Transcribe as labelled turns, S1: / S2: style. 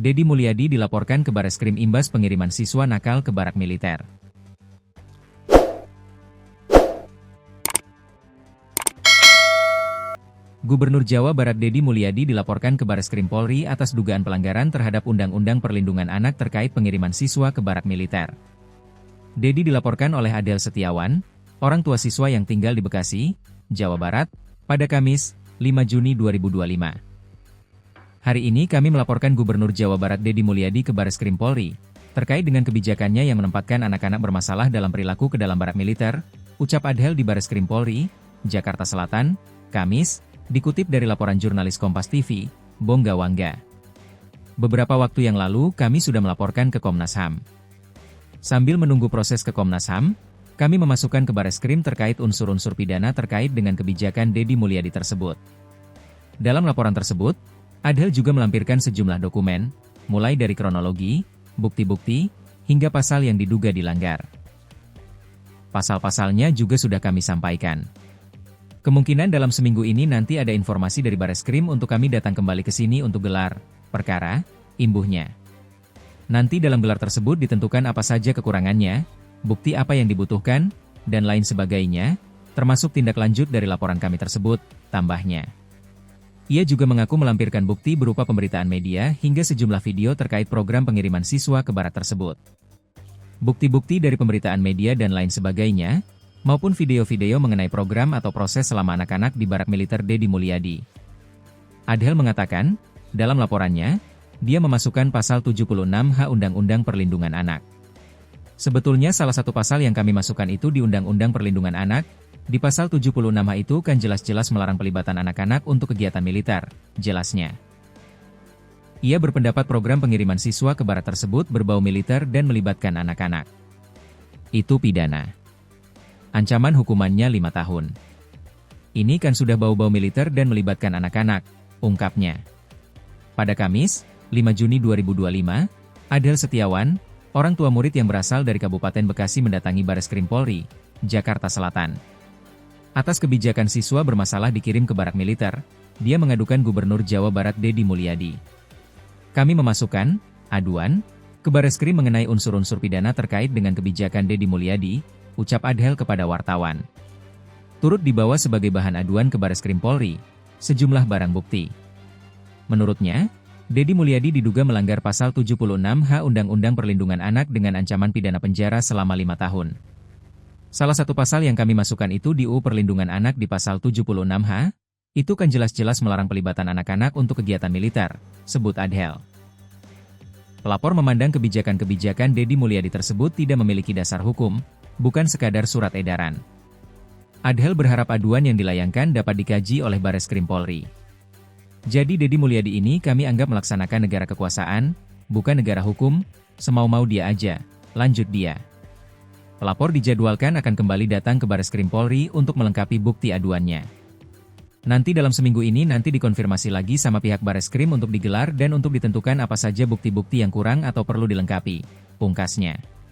S1: Deddy Mulyadi dilaporkan ke Bareskrim imbas pengiriman siswa nakal ke barak militer. Gubernur Jawa Barat Deddy Mulyadi dilaporkan ke Bareskrim Polri atas dugaan pelanggaran terhadap Undang-Undang Perlindungan Anak terkait pengiriman siswa ke barak militer. Deddy dilaporkan oleh Adel Setiawan, orang tua siswa yang tinggal di Bekasi, Jawa Barat, pada Kamis, 5 Juni 2025. Hari ini kami melaporkan Gubernur Jawa Barat Deddy Mulyadi ke Bareskrim Polri, terkait dengan kebijakannya yang menempatkan anak-anak bermasalah dalam perilaku ke dalam barak militer, ucap Adel di Bareskrim Polri, Jakarta Selatan, Kamis, dikutip dari laporan jurnalis Kompas TV, Bongga Wangga. Beberapa waktu yang lalu kami sudah melaporkan ke Komnas HAM. Sambil menunggu proses ke Komnas HAM, kami memasukkan ke Bareskrim terkait unsur-unsur pidana terkait dengan kebijakan Deddy Mulyadi tersebut. Dalam laporan tersebut, Adel juga melampirkan sejumlah dokumen, mulai dari kronologi, bukti-bukti, hingga pasal yang diduga dilanggar. Pasal-pasalnya juga sudah kami sampaikan. Kemungkinan dalam seminggu ini nanti ada informasi dari Bareskrim untuk kami datang kembali ke sini untuk gelar perkara, imbuhnya. Nanti dalam gelar tersebut ditentukan apa saja kekurangannya, bukti apa yang dibutuhkan, dan lain sebagainya, termasuk tindak lanjut dari laporan kami tersebut, tambahnya. Ia juga mengaku melampirkan bukti berupa pemberitaan media hingga sejumlah video terkait program pengiriman siswa ke barat tersebut. Bukti-bukti dari pemberitaan media dan lain sebagainya, maupun video-video mengenai program atau proses selama anak-anak di barak militer Deddy Mulyadi. Adel mengatakan, dalam laporannya, dia memasukkan pasal 76H Undang-Undang Perlindungan Anak. Sebetulnya salah satu pasal yang kami masukkan itu di Undang-Undang Perlindungan Anak, di pasal 76H itu kan jelas-jelas melarang pelibatan anak-anak untuk kegiatan militer, jelasnya. Ia berpendapat program pengiriman siswa ke barat tersebut berbau militer dan melibatkan anak-anak. Itu pidana. Ancaman hukumannya 5 tahun. Ini kan sudah bau-bau militer dan melibatkan anak-anak, ungkapnya. Pada Kamis, 5 Juni 2025, Adel Setiawan, orang tua murid yang berasal dari Kabupaten Bekasi mendatangi Bareskrim Polri, Jakarta Selatan. Atas kebijakan siswa bermasalah dikirim ke barak militer, dia mengadukan Gubernur Jawa Barat Deddy Mulyadi. Kami memasukkan aduan ke Bareskrim mengenai unsur-unsur pidana terkait dengan kebijakan Deddy Mulyadi, ucap Adel kepada wartawan. Turut dibawa sebagai bahan aduan ke Bareskrim Polri, sejumlah barang bukti. Menurutnya, Deddy Mulyadi diduga melanggar pasal 76H Undang-Undang Perlindungan Anak dengan ancaman pidana penjara selama 5 tahun. Salah satu pasal yang kami masukkan itu di UU Perlindungan Anak di pasal 76H, itu kan jelas-jelas melarang pelibatan anak-anak untuk kegiatan militer, sebut Adel. Pelapor memandang kebijakan-kebijakan Deddy Mulyadi tersebut tidak memiliki dasar hukum, bukan sekadar surat edaran. Adel berharap aduan yang dilayangkan dapat dikaji oleh Bareskrim Polri. Jadi Deddy Mulyadi ini kami anggap melaksanakan negara kekuasaan, bukan negara hukum, semau-mau dia aja, lanjut dia. Pelapor dijadwalkan akan kembali datang ke Bareskrim Polri untuk melengkapi bukti aduannya. Nanti dalam seminggu ini nanti dikonfirmasi lagi sama pihak Bareskrim untuk digelar dan untuk ditentukan apa saja bukti-bukti yang kurang atau perlu dilengkapi, pungkasnya.